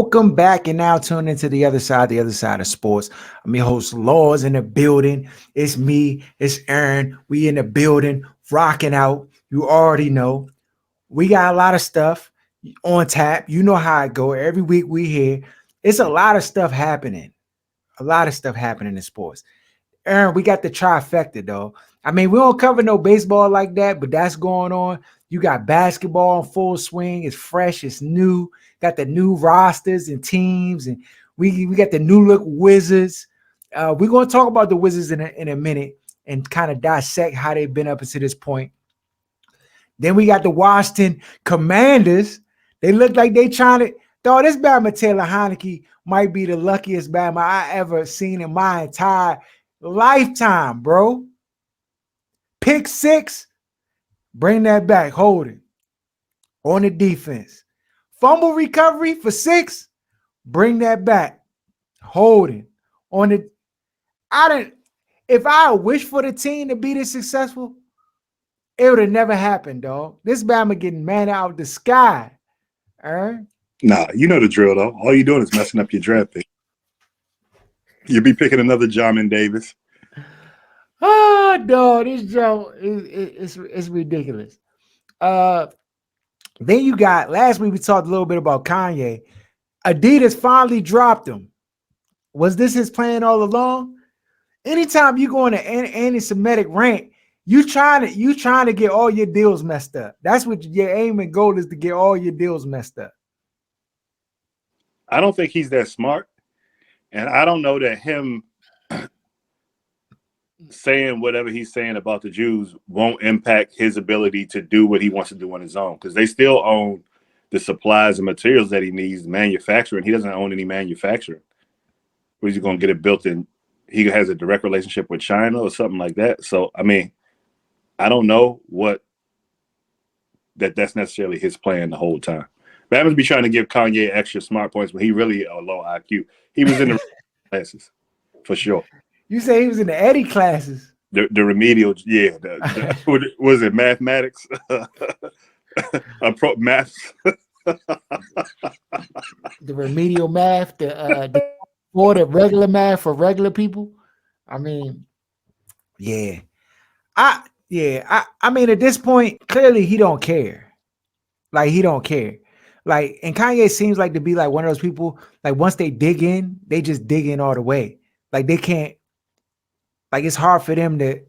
Welcome back and now tune into the other side of sports. I'm your host, Laws in the building. It's me, it's Aaron. We in the building, rocking out. You already know. We got a lot of stuff on tap. You know how it go. Every week we here. It's a lot of stuff happening. A lot of stuff happening in sports. Aaron, we got the trifecta though. I mean, we don't cover no baseball like that, but that's going on. You got basketball in full swing. It's fresh. It's new. Got the new rosters and teams, and we got the new look Wizards. We're going to talk about the Wizards in a minute and kind of dissect how they've been up until this point. Then we got the Washington Commanders. They look like they trying to. Dog, this Bama Taylor Heineke might be the luckiest Bama I ever seen in my entire lifetime, bro. Pick six, bring that back, hold it on the defense. Fumble recovery for six, bring that back, hold it on the. I didn't. If I wish for the team to be this successful, it would have never happened, dog. This Bama getting man out of the sky. All right. Nah, you know the drill though. All you're doing is messing up your draft pick. You'll be picking another Jamin Davis. Oh, no, this joke is ridiculous. Then you got last week we talked a little bit about Kanye. Adidas finally dropped him. Was this his plan all along? Anytime you go on an anti-Semitic rant, you trying to get all your deals messed up. That's what your aim and goal is, to get all your deals messed up. I don't think he's that smart, and I don't know that him saying whatever he's saying about the Jews won't impact his ability to do what he wants to do on his own, because they still own the supplies and materials that he needs manufacturing. He doesn't own any manufacturing. Where's he going to get it built in? He has a direct relationship with China or something like that. So, I mean, I don't know what that's necessarily his plan the whole time. Batman's be trying to give Kanye extra smart points, but he really a low IQ. He was in the classes for sure. You say he was in the Eddie classes. The remedial, yeah. What was it, mathematics? Maths. The remedial math, the regular math for regular people. I mean, yeah. I mean, at this point, clearly he don't care. Like, he don't care. Like, and Kanye seems like to be like one of those people, like once they dig in, they just dig in all the way. Like, they can't, like, it's hard for them to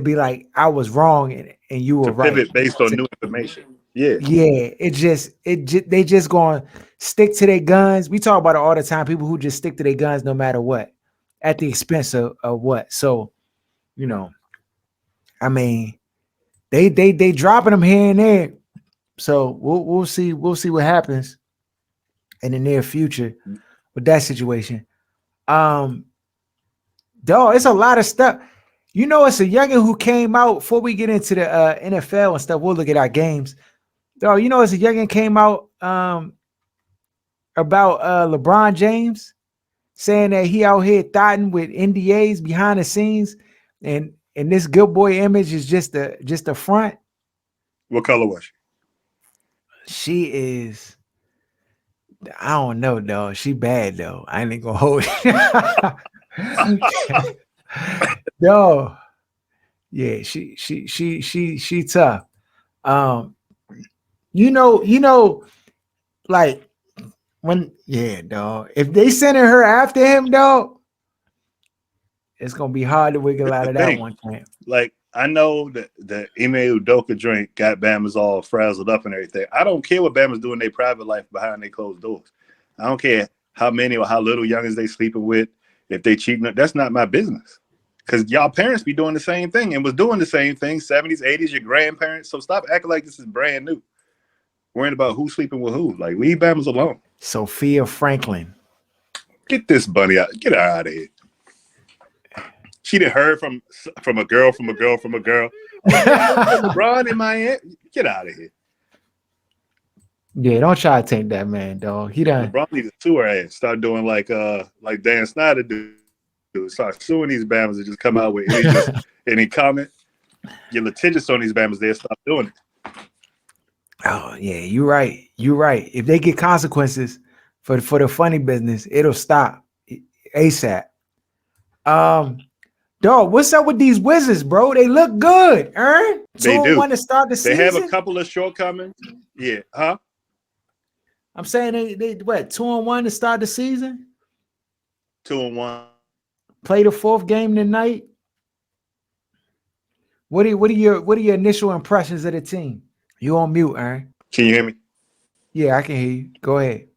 be like, I was wrong and you were right. Pivot based on new information. Yeah. Yeah. They just going to stick to their guns. We talk about it all the time. People who just stick to their guns no matter what, at the expense of what. So, you know, I mean, they dropping them here and there. So we'll see what happens in the near future with that situation. Dog, it's a lot of stuff. You know, it's a youngin who came out before we get into the NFL and stuff. We'll look at our games. Dog, you know, it's a youngin came out about LeBron James saying that he out here thotting with NDAs behind the scenes, and this good boy image is just a front. What color was she? She is, I don't know, dog. She bad though. I ain't gonna hold it. No, yeah, she tough. You know, like when, yeah, dog. If they sending her after him, dog, it's gonna be hard to wiggle out of that one time. Like, I know that the Ime Udoka drink got Bama's all frazzled up and everything. I don't care what Bama's doing in their private life behind their closed doors. I don't care how many or how little youngins they sleeping with. If they cheating, that's not my business. Because y'all parents be doing the same thing and was doing the same thing, 70s, 80s, your grandparents. So stop acting like this is brand new. Worrying about who's sleeping with who. Like, leave Bama's alone. Sophia Franklin. Get this bunny out. Get her out of here. She done heard from a girl. LeBron in Miami. Get out of here. Yeah, don't try to take that man, dog. He done. LeBron needs to sue her ass. Start doing like Dan Snyder do. Start suing these Bamas and just come out with any comment. Get litigious on these Bamas. They'll stop doing it. Oh yeah, you're right. You're right. If they get consequences for the funny business, it'll stop ASAP. Um, dog, what's up with these Wizards, bro? They look good. Ern two They and do. one to start the They have a season. couple of shortcomings. Yeah, huh? I'm saying they what 2-1 to start the season. 2-1. Play the fourth game tonight. What are your initial impressions of the team? You on mute, Aaron? Can you hear me? Yeah, I can hear you. Go ahead.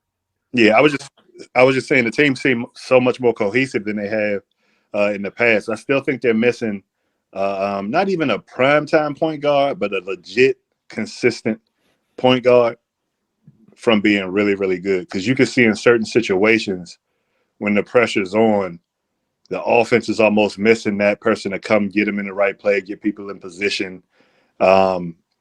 Yeah, I was just saying the team seemed so much more cohesive than they have in the past. I still think they're missing not even a primetime point guard, but a legit, consistent point guard from being really, really good. Because you can see in certain situations when the pressure's on, the offense is almost missing that person to come get them in the right play, get people in position.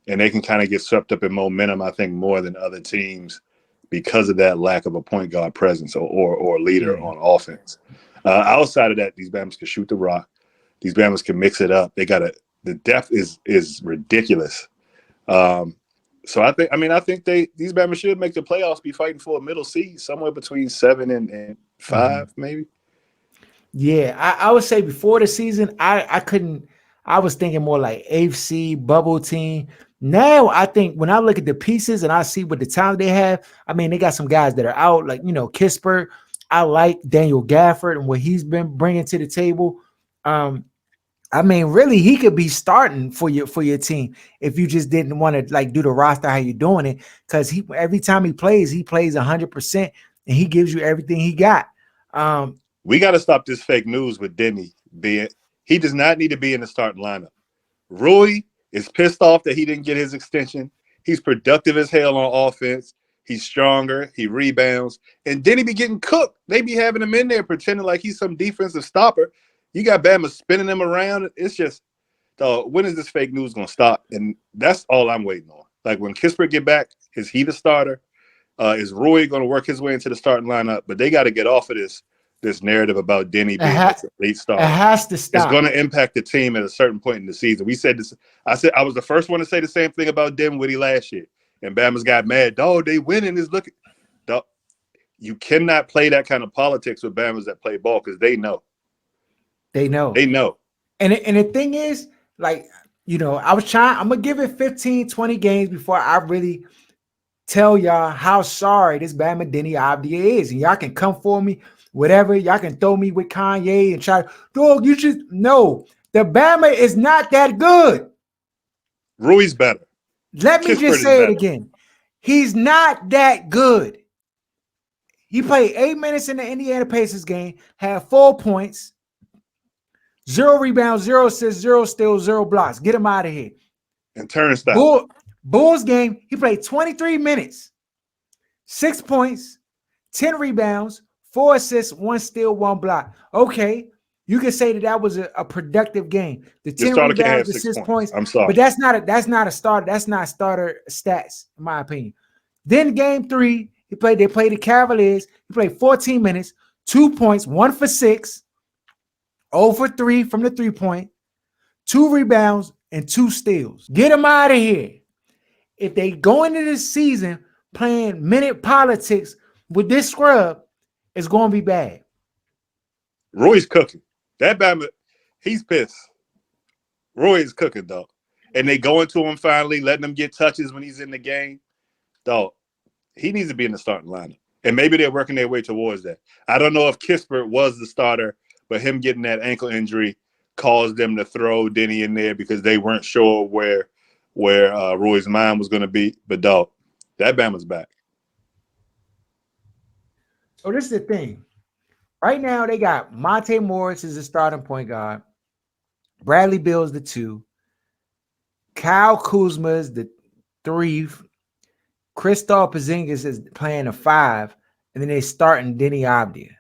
And they can kind of get swept up in momentum, I think, more than other teams because of that lack of a point guard presence or leader Yeah, on offense. Outside of that, these Bama's can shoot the rock. These Bama's can mix it up. The depth is ridiculous. Um, so I think these Bama should make the playoffs, be fighting for a middle seed, somewhere between 7 and mhm. 5, maybe. Yeah. I would say before the season, I couldn't. I was thinking more like AFC bubble team. Now I think when I look at the pieces and I see what the talent they have, I mean they got some guys that are out, like Kispert. I like Daniel Gafford and what he's been bringing to the table. Um, I mean, really, he could be starting for your team if you just didn't want to like do the roster how you doing it. Because he every time he plays 100%, and he gives you everything he got. Um, We got to stop this fake news with Denny being. He does not need to be in the starting lineup. Rui is pissed off that he didn't get his extension. He's productive as hell on offense. He's stronger. He rebounds. And then he be getting cooked. They be having him in there pretending like he's some defensive stopper. You got Bama spinning him around. It's just, when is this fake news going to stop? And that's all I'm waiting on. Like when Kispert get back, is he the starter? Is Rui going to work his way into the starting lineup? But they got to get off of this narrative about Denny it, being ha- this elite it starter. has to It's going stop. to impact the team at a certain point in the season. We said this. I was the first one to say the same thing about Dinwiddie last year, and Bama's got mad. Dog, they winning is looking. Dog, you cannot play that kind of politics with Bama's that play ball because they know. They know. They know. And the thing is, like, I was trying. I'm gonna give it 15, 20 games before I really tell y'all how sorry this Bama Denny Abdia is. And y'all can come for me, whatever. Y'all can throw me with Kanye and try, dog, you just no. The Bama is not that good. Rui's better. Let me just Kispert is say it better. again. He's not that good. He played 8 minutes in the Indiana Pacers game, had 4 points, 0 rebounds, 0 assists, 0 steals, 0 blocks. Get him out of here. And turnstile. Bulls game, he played 23 minutes, 6 points, 10 rebounds, 4 assists, 1 steal, 1 block. Okay, you can say that was a productive game. The Your 10 starter can't have rebounds, the 6 6 points. points, I'm sorry. but that's not a starter. That's not starter stats, in my opinion. Then game 3, they played the Cavaliers. He played 14 minutes, 2 points, 1 for 6, 0 for 3 from the 3-point, 2 rebounds, and 2 steals. Get him out of here. If they go into this season playing minute politics with this scrub, it's going to be bad. Rui's cooking. That Bama, he's pissed. Rui is cooking, though. And they go into him finally, letting him get touches when he's in the game. Dog, he needs to be in the starting lineup. And maybe they're working their way towards that. I don't know if Kispert was the starter, but him getting that ankle injury caused them to throw Denny in there because they weren't sure where Rui's mind was going to be. But, dog, that Bama's back. So this is the thing. Right now, they got Monte Morris as the starting point guard. Bradley Beal's the 2. Kyle Kuzma is the 3. Kristaps Porzingis is playing a 5. And then they starting Denny Abdia.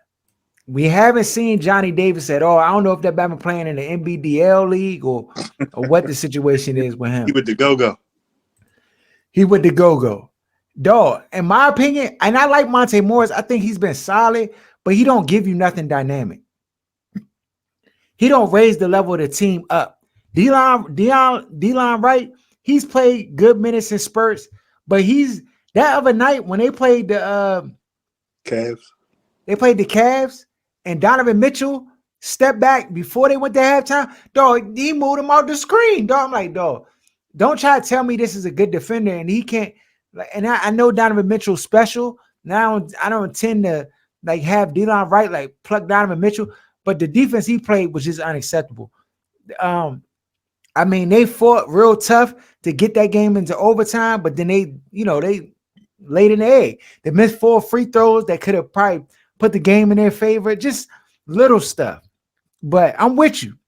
We haven't seen Johnny Davis at all. I don't know if that Bama playing in the NBDL league or what the situation is with He him. with the go-go. He with the go-go. Dog, in my opinion, and I like Monte Morris. I think he's been solid, but he don't give you nothing dynamic. He don't raise the level of the team up. Delon Wright, he's played good minutes in spurts, But he's that other night when Cavs. they played the Cavs and Donovan Mitchell stepped back before they went to halftime. Dog, he moved him out the screen. Dog, I'm like, dog, don't try to tell me this is a good defender and he can't. And I know Donovan Mitchell's special. Now I don't intend to like have D-Line Wright like pluck Donovan Mitchell, but the defense he played was just unacceptable. I mean, they fought real tough to get that game into overtime, but then they laid an egg. They missed 4 free throws that could have probably put the game in their favor. Just little stuff. But I'm with you.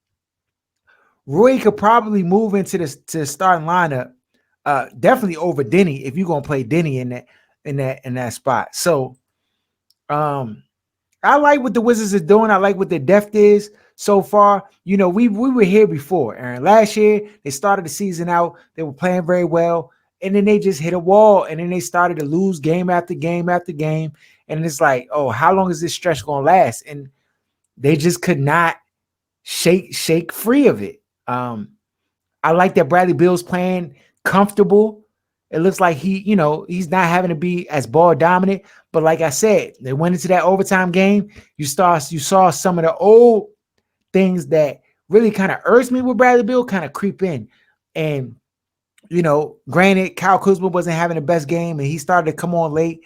Rui could probably move into the starting lineup, definitely over Denny if you're gonna play Denny in that spot. So, I like what the Wizards are doing. I like what their depth is so far. You know, we were here before, Aaron. Last year, they started the season out. They were playing very well. And then they just hit a wall. And then they started to lose game after game after game. And it's like, oh, how long is this stretch going to last? And they just could not shake free of it. I like that Bradley Beal's playing comfortable. It looks like he's not having to be as ball dominant. But like I said, they went into that overtime game. You saw some of the old things that really kind of irks me with Bradley Beal kind of creep in. And, granted, Kyle Kuzma wasn't having the best game and he started to come on late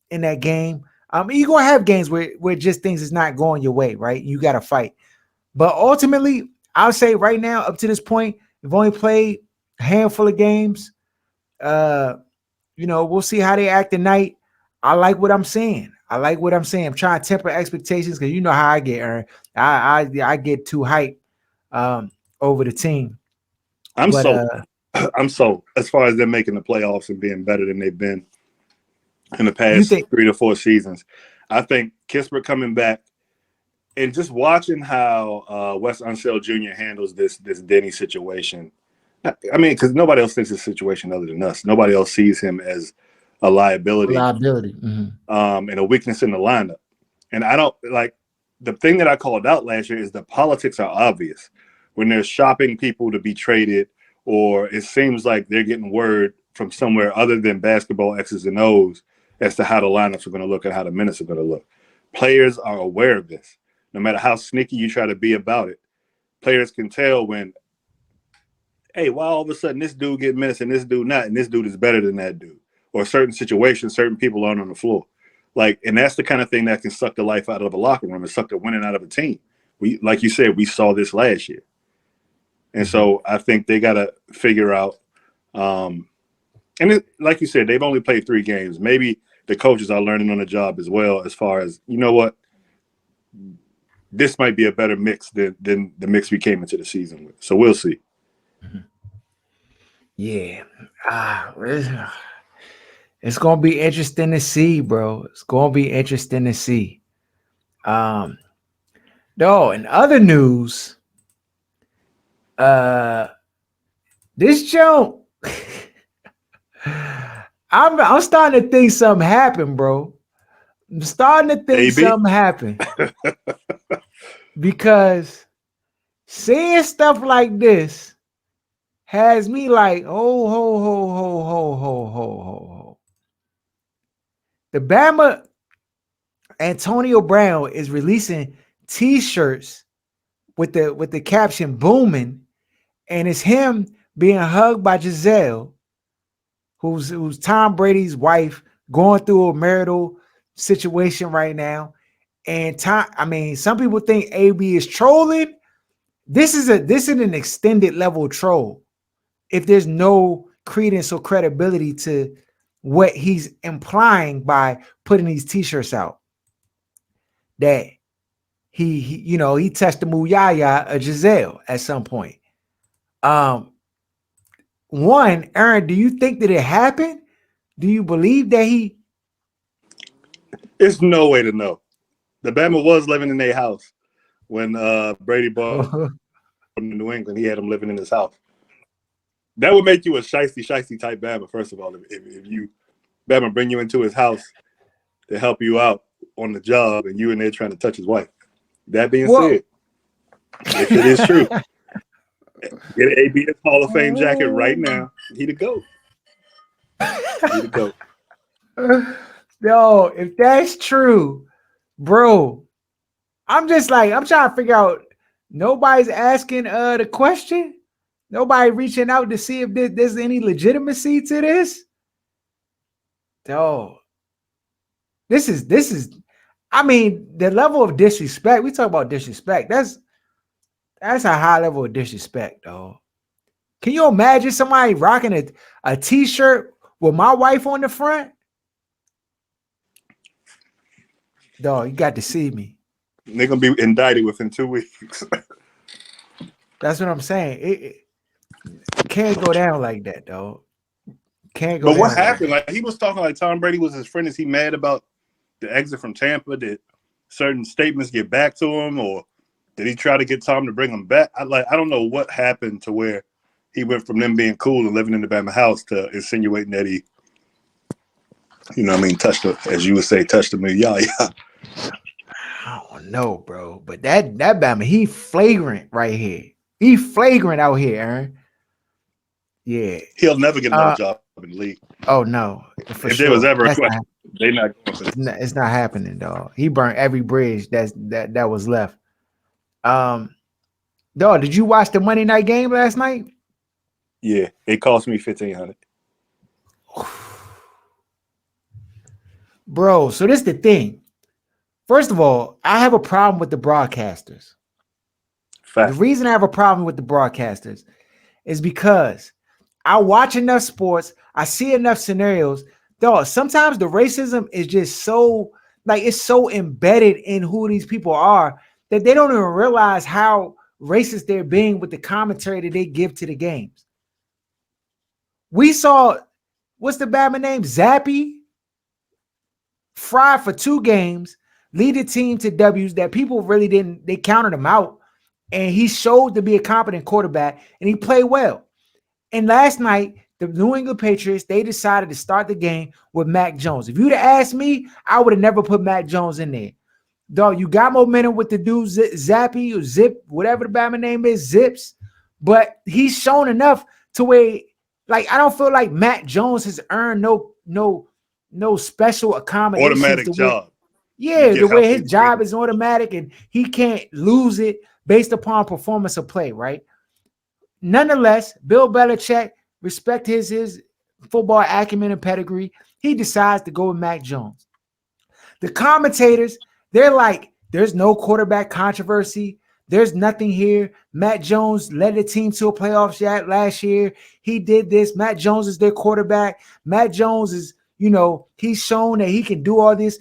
in that game. You're going to have games where just things is not going your way, right? You got to fight. But ultimately, I'll say right now, up to this point, we've only played a handful of games. We'll see how they act tonight. I like what I'm saying. I'm trying to temper expectations because you know how I get, Aaron. I get too hyped over the team. I'm so as far as them making the playoffs and being better than they've been in the past 3 to 4 seasons. I think Kispert coming back and just watching how Wes Unseld Jr. handles this Denny situation. I mean, because nobody else thinks this situation other than us. Nobody else sees him as a liability. Mm-hmm. And a weakness in the lineup. And I don't like the thing that I called out last year is the politics are obvious when they're shopping people to be traded, or it seems like they're getting word from somewhere other than basketball X's and O's as to how the lineups are going to look and how the minutes are going to look. Players are aware of this. No matter how sneaky you try to be about it, players can tell when, hey, why all of a sudden this dude get minutes and this dude not, and this dude is better than that dude. Or certain situations, certain people aren't on the floor. And that's the kind of thing that can suck the life out of a locker room and suck the winning out of a team. Like you said, we saw this last year. And so I think they got to figure out, like you said, they've only played 3 games. Maybe the coaches are learning on the job as well as far as, you know what, this might be a better mix than the mix we came into the season with. So we'll see. Yeah. It's going to be interesting to see, bro. It's going to be interesting to see. In other news, this joke, I'm starting to think something happened, bro. I'm starting to think something happened. Because seeing stuff like this has me like, ho. The Bama Antonio Brown is releasing T-shirts with the caption "booming," and it's him being hugged by Giselle, who's Tom Brady's wife, going through a marital situation right now. And some people think AB is trolling. This is an extended level troll. If there's no credence or credibility to what he's implying by putting these T-shirts out, that he touched the Muyaya of Giselle at some point. One, Aaron, do you think that it happened? Do you believe that he? There's no way to know. The Bama was living in their house when Brady bought in New England. He had him living in his house. That would make you a shiesty type Bama, first of all. If you Bama bring you into his house to help you out on the job and you in there trying to touch his wife. That being said, if it is true, get an ABS Hall of Fame jacket right now. He the GOAT. He the GOAT. Yo, if that's true, bro, I'm just like, I'm trying to figure out. Nobody's asking the question. Nobody reaching out to see if there's any legitimacy to this. Yo, this is. I mean, the level of disrespect. We talk about disrespect. That's a high level of disrespect, though. Can you imagine somebody rocking a t-shirt with my wife on the front? Dog, you got to see me. They're gonna be indicted within 2 weeks. That's what I'm saying. It can't go down like that, though. Can't go But what down like happened? that. Like he was talking like Tom Brady was his friend. Is he mad about the exit from Tampa? Did certain statements get back to him, or did he try to get Tom to bring him back? I don't know what happened to where he went from them being cool and living in the Bama house to insinuating that he, touched the, as you would say, touched the yeah. I don't know, bro. But that Bama, he flagrant right here. He flagrant out here, Aaron. Yeah. He'll never get another job in the league. Oh no, for if sure. there was ever a That's question, they're not going for this. it's not happening, dog. He burnt every bridge that was left. Dog, did you watch the Monday night game last night? Yeah, it cost me $1,500. Bro, so this is the thing. First of all, I have a problem with the broadcasters. Fact. The reason I have a problem with the broadcasters is because I watch enough sports, I see enough scenarios. Dog, sometimes the racism is just so, like, it's so embedded in who these people are that they don't even realize how racist they're being with the commentary that they give to the games. We saw, what's the Bama name? Zappy Fry for 2 games, lead the team to W's that people really didn't, they counted him out. And he showed to be a competent quarterback and he played well. And last night, the New England Patriots, they decided to start the game with Mac Jones. If you'd have asked me, I would have never put Mac Jones in there. Dog, you got momentum with the dude Zappy or Zip, whatever the Bama name is, Zips. But he's shown enough to where, like, I don't feel like Mac Jones has earned no special accommodations. Automatic job. Yeah, the way his job is automatic and he can't lose it based upon performance of play, right? Nonetheless, Bill Belichick, respect his football acumen and pedigree. He decides to go with Mac Jones. The commentators, they're like, there's no quarterback controversy. There's nothing here. Mac Jones led the team to a playoffs last year. He did this. Mac Jones is their quarterback. Mac Jones is, he's shown that he can do all this.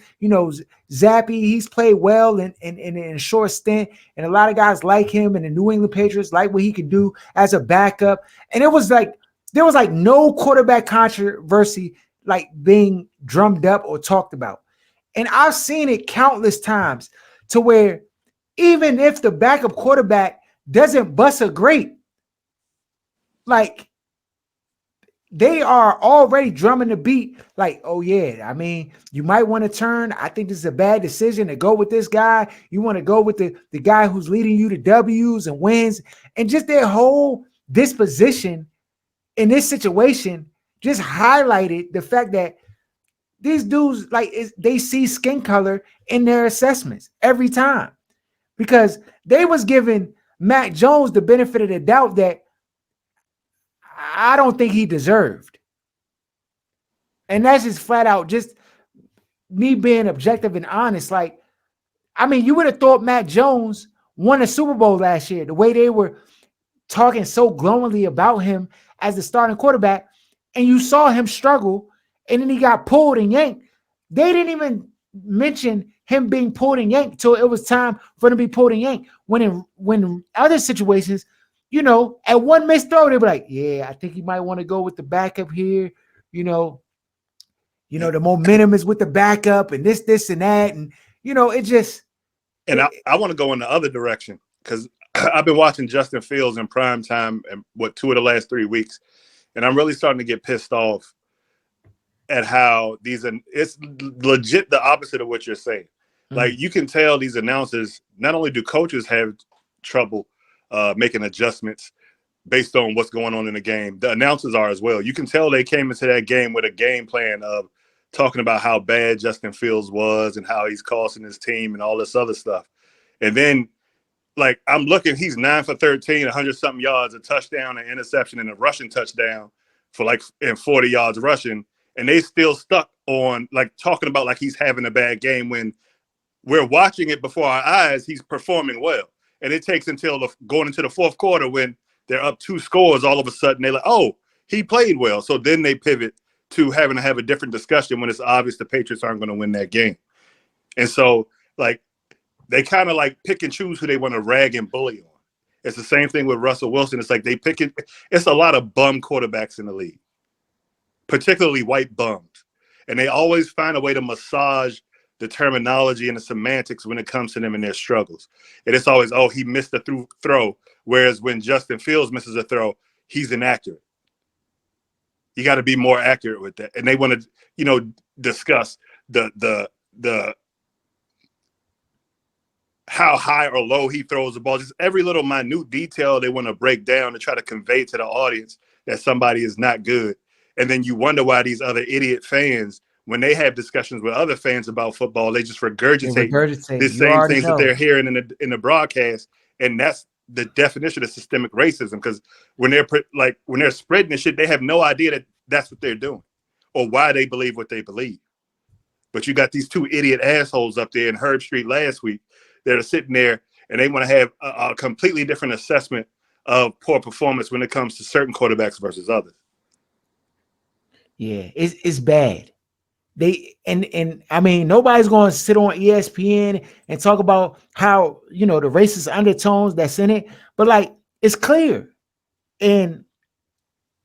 Zappy, he's played well in a short stint, and a lot of guys like him, and the New England Patriots like what he could do as a backup. And it was like there was like no quarterback controversy like being drummed up or talked about. And I've seen it countless times to where even if the backup quarterback doesn't bust a grape, like they are already drumming the beat like, oh yeah, I mean, you might want to turn. I think this is a bad decision to go with this guy. You want to go with the guy who's leading you to W's and wins. And just their whole disposition in this situation just highlighted the fact that these dudes, like, they see skin color in their assessments every time. Because they was giving Mac Jones the benefit of the doubt that I don't think he deserved. And that's just flat out just me being objective and honest. Like, I mean, you would have thought Mac Jones won a Super Bowl last year, the way they were talking so glowingly about him as the starting quarterback, and you saw him struggle, and then he got pulled and yanked. They didn't even mention him being pulled and yanked until it was time for him to be pulled and yanked. When in other situations, at one missed throw, they'd be like, yeah, I think he might want to go with the backup here. The momentum is with the backup and this and that. And, it just. And I want to go in the other direction because I've been watching Justin Fields in prime time and 2 of the last 3 weeks. And I'm really starting to get pissed off at how it's legit the opposite of what you're saying. Mm-hmm. Like, you can tell these announcers, not only do coaches have trouble making adjustments, based on what's going on in the game. The announcers are as well. You can tell they came into that game with a game plan of talking about how bad Justin Fields was and how he's costing his team and all this other stuff. And then, like, I'm looking, he's 9 for 13, 100 something yards, a touchdown, an interception, and a rushing touchdown for like and 40 yards rushing. And they still stuck on like talking about like he's having a bad game when we're watching it before our eyes. He's performing well. And it takes until going into the fourth quarter when they're up 2 scores, all of a sudden they're like, oh, he played well. So then they pivot to having to have a different discussion when it's obvious the Patriots aren't going to win that game. And so, like, they kind of like pick and choose who they want to rag and bully on. It's the same thing with Russell Wilson. It's like they pick it. It's a lot of bum quarterbacks in the league, particularly white bums. And they always find a way to massage the terminology and the semantics when it comes to them and their struggles. And it's always, oh, he missed a throw. Whereas when Justin Fields misses a throw, he's inaccurate. You got to be more accurate with that. And they want to, discuss the how high or low he throws the ball. Just every little minute detail they want to break down to try to convey to the audience that somebody is not good. And then you wonder why these other idiot fans, when they have discussions with other fans about football, they just regurgitate the same things that they're hearing in the broadcast. And that's the definition of systemic racism. Because when they're spreading this shit, they have no idea that that's what they're doing or why they believe what they believe. But you got these 2 idiot assholes up there in Herb Street last week that are sitting there and they want to have a completely different assessment of poor performance when it comes to certain quarterbacks versus others. Yeah, it's bad. They and I mean, nobody's going to sit on ESPN and talk about how, the racist undertones that's in it, but like it's clear and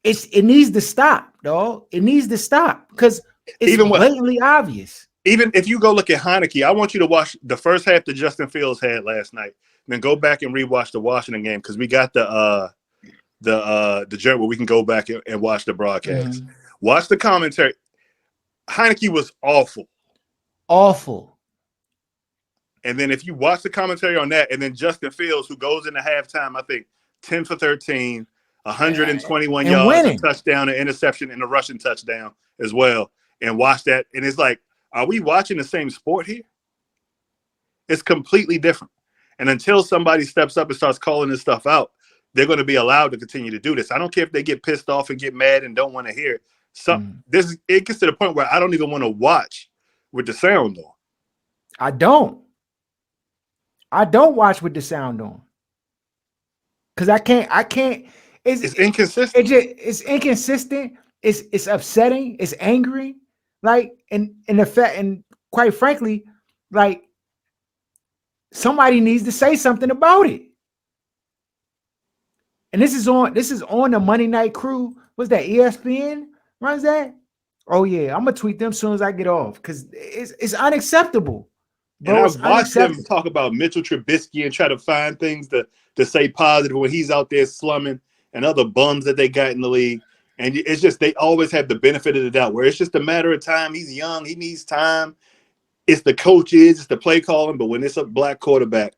it needs to stop, dog. It needs to stop because it's even blatantly obvious. Even if you go look at Heineke, I want you to watch the first half that Justin Fields had last night, and then go back and rewatch the Washington game because we got the joint where we can go back and watch the broadcast. Mm-hmm. Watch the commentary. Heineke was awful. Awful. And then if you watch the commentary on that, and then Justin Fields, who goes into halftime, I think 10 for 13, 121 yards, winning. A touchdown, an interception, and a rushing touchdown as well. And watch that. And it's like, are we watching the same sport here? It's completely different. And until somebody steps up and starts calling this stuff out, they're going to be allowed to continue to do this. I don't care if they get pissed off and get mad and don't want to hear it. It gets to the point where I don't even want to watch with the sound on. I don't watch with the sound on. Because I can't. It's inconsistent. It's inconsistent. It's upsetting. It's angry. Like, and quite frankly, like, somebody needs to say something about it. And this is on the Monday Night Crew. What's that? ESPN runs that? Oh yeah, I'm gonna tweet them as soon as I get off because it's unacceptable. Bro, and I watched them talk about Mitchell Trubisky and try to find things to say positive when he's out there slumming and other bums that they got in the league. And it's just they always have the benefit of the doubt where it's just a matter of time. He's young. He needs time. It's the coaches. It's the play calling. But when it's a black quarterback,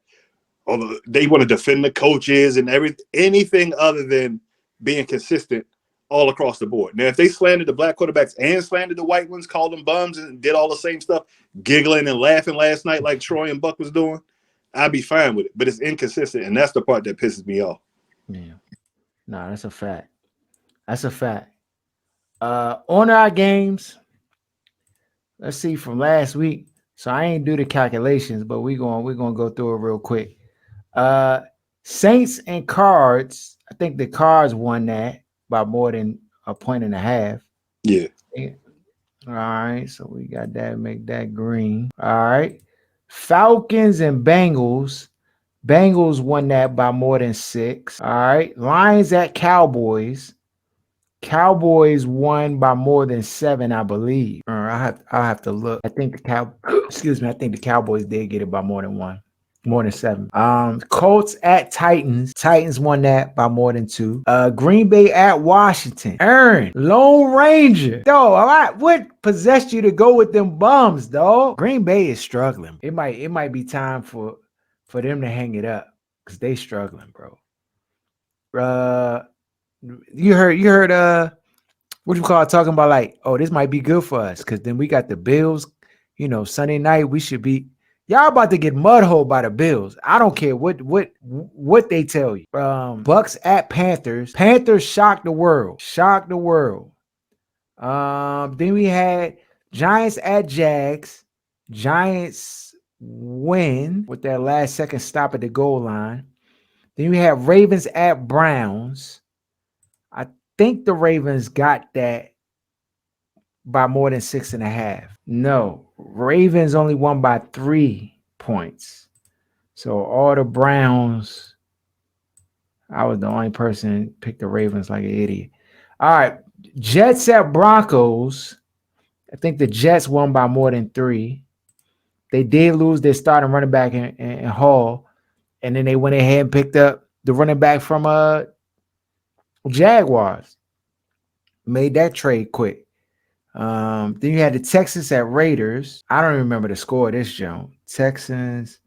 they want to defend the coaches and anything other than being consistent all across the board. Now, if they slandered the black quarterbacks and slandered the white ones, called them bums and did all the same stuff, giggling and laughing last night like Troy and Buck was doing, I'd be fine with it. But it's inconsistent, and that's the part that pisses me off. Yeah. No, that's a fact. That's a fact. On our games, let's see from last week. So I ain't do the calculations, but we're gonna go through it real quick. Saints and Cards. I think the Cards won that by more than 1.5 points. Yeah. All right. So we got that. Make that green. All right. Falcons and Bengals. Bengals won that by more than 6. All right. Lions at Cowboys. Cowboys won by more than 7, I believe. I'll have to look. I think the Cowboys did get it by more than 7. Colts at Titans. Titans won that by more than 2. Green Bay at Washington. Aaron, Lone Ranger. Dog, what possessed you to go with them bums, dog? Green Bay is struggling. It might be time for them to hang it up because they struggling, bro. Uh, you heard what you call it, talking about like, oh, this might be good for us because then we got the Bills. Sunday night we should be. Y'all about to get mudholed by the Bills. I don't care what they tell you. Bucks at Panthers. Panthers shocked the world. Shocked the world. Then we had Giants at Jags. Giants win with that last second stop at the goal line. Then we have Ravens at Browns. I think the Ravens got that by more than 6.5. No, Ravens only won by 3 points. So all the Browns, I was the only person picked the Ravens like an idiot. All right, Jets at Broncos. I think the Jets won by more than 3. They did lose their starting running back in Hall, and then they went ahead and picked up the running back from Jaguars. Made that trade quick. Then you had the Texans at Raiders. I don't remember the score of this joint. Texans,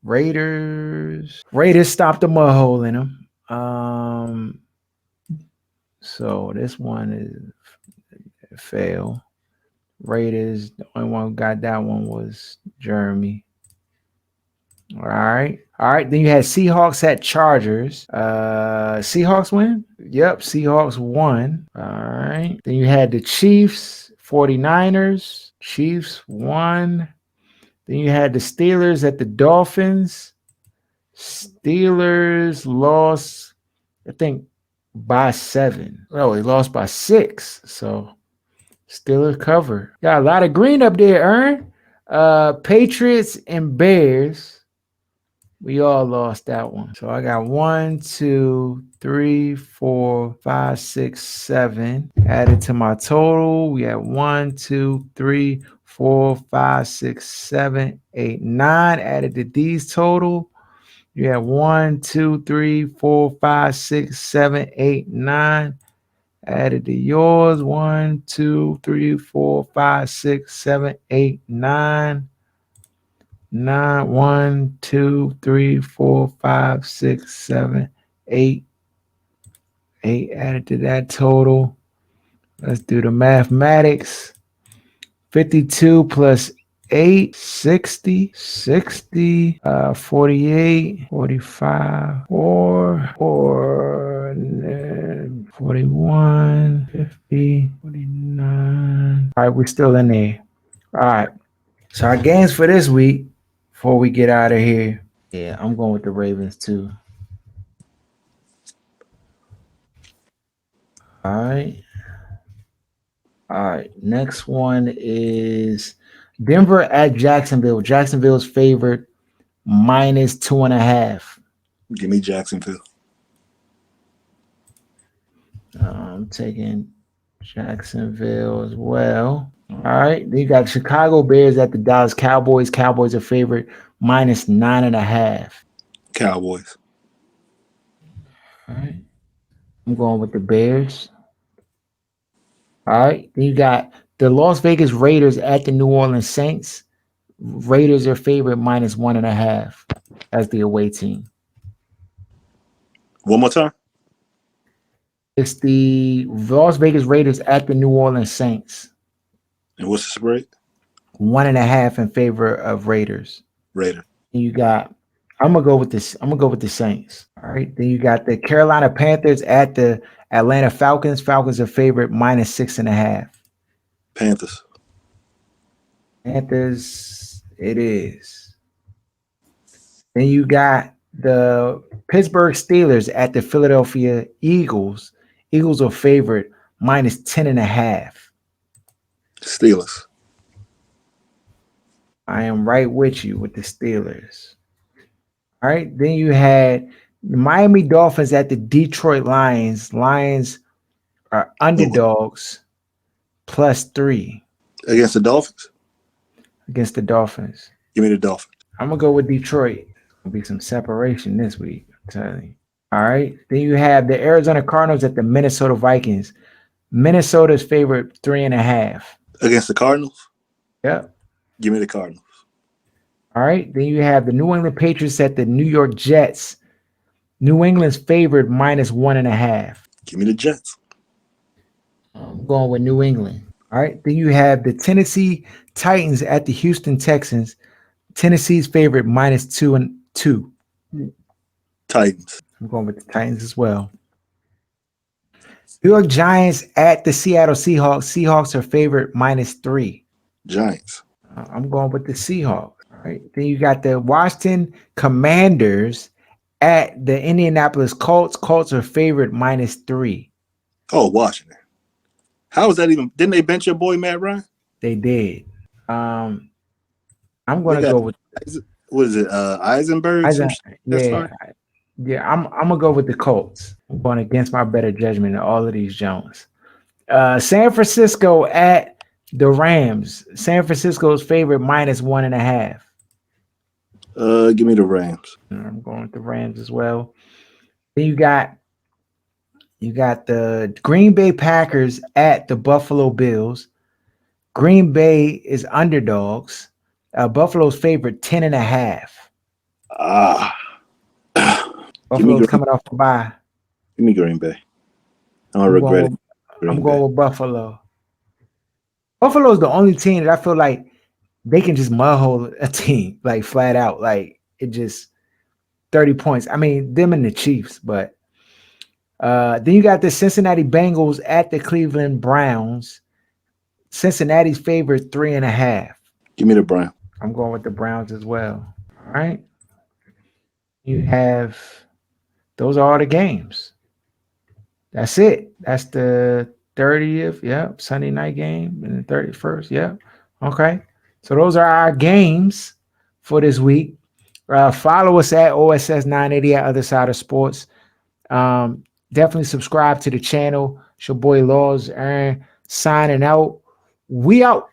Raiders. Raiders stopped the mud hole in them. So this one is fail. Raiders, the only one who got that one was Jeremy. All right. All right. Then you had Seahawks at Chargers. Seahawks win? Yep. Seahawks won. All right. Then you had the Chiefs, 49ers. Chiefs won. Then you had the Steelers at the Dolphins. Steelers lost, I think, by 7. Oh, they lost by 6. So Steelers cover. Got a lot of green up there, Ern. Patriots and Bears. We all lost that one. So I got 1, 2, 3, 4, 5, 6, 7 added to my total. We had 1, 2, 3, 4, 5, 6, 7, 8, 9 added to these total. You have 1, 2, 3, 4, 5, 6, 7, 8, 9 added to yours. 1, 2, 3, 4, 5, 6, 7, 8, 9. 9, 1, 2, 3, 4, 5, 6, 7, 8. 8 added to that total. Let's do the mathematics. 52 plus 8, 60, 60, 48, 45, 4, 41, 50, 49. All right, we're still in there. All right. So our games for this week, before we get out of here. Yeah, I'm going with the Ravens too. All right. All right. Next one is Denver at Jacksonville. Jacksonville's favored -2.5. Give me Jacksonville. I'm taking Jacksonville as well. All right. Then you got Chicago Bears at the Dallas Cowboys. Cowboys are favored -9.5. Cowboys. All right. I'm going with the Bears. All right. Then you got the Las Vegas Raiders at the New Orleans Saints. Raiders are favored -1.5 as the away team. One more time. It's the Las Vegas Raiders at the New Orleans Saints. And what's the spread? 1.5 in favor of Raiders. Raider. And you got, I'm gonna go with this. I'm gonna go with the Saints. All right. Then you got the Carolina Panthers at the Atlanta Falcons. Falcons are favored -6.5. Panthers. Panthers, it is. Then you got the Pittsburgh Steelers at the Philadelphia Eagles. Eagles are favored -10.5. Steelers. I am right with you with the Steelers. All right. Then you had the Miami Dolphins at the Detroit Lions. Lions are underdogs +3 Against the Dolphins? against the Dolphins. Give me the Dolphins. I'm gonna go with Detroit. There'll be some separation this week. I'm telling you. All right. Then you have the Arizona Cardinals at the Minnesota Vikings. Minnesota's favorite 3.5. Against the Cardinals? Yep. Give me the Cardinals. All right. Then you have the New England Patriots at the New York Jets. New England's favored minus 1.5. Give me the Jets. I'm going with New England. All right. Then you have the Tennessee Titans at the Houston Texans. Tennessee's favorite minus 2. Titans. I'm going with the Titans as well. New York Giants at the Seattle Seahawks. Seahawks are favorite minus 3. Giants. I'm going with the Seahawks. All right. Then you got the Washington Commanders at the Indianapolis Colts. Colts are favorite minus 3. Oh, Washington. How was that even? Didn't they bench your boy Matt Ryan? They did. I'm They going to got go with what is it? Eisenberg. Some shit that's yeah, fine. yeah. I'm gonna go with the Colts. I'm going against my better judgment in all of these Jones. San Francisco at the Rams. San Francisco's favorite minus 1.5. Give me the Rams. I'm going with the Rams as well. Then you got the Green Bay Packers at the Buffalo Bills. Green Bay is underdogs. Buffalo's favorite 10.5. Ah, give me Buffalo's coming off the bye. Give me Green Bay. I don't I'm regret it. going. Green I'm Bay. going with Buffalo. Buffalo's the only team that I feel like they can just mudhole a team like flat out. Like it just 30 points. I mean, them and the Chiefs, but then you got the Cincinnati Bengals at the Cleveland Browns. Cincinnati's favorite 3.5. Give me the Browns. I'm going with the Browns as well. All right. You have those are all the games. That's it. That's the 30th. Yep. Sunday night game and the 31st. Yep. Okay. So those are our games for this week. Follow us at OSS 980 at Other Side of Sports. Definitely subscribe to the channel. It's your boy Laws Aaron signing out. We out.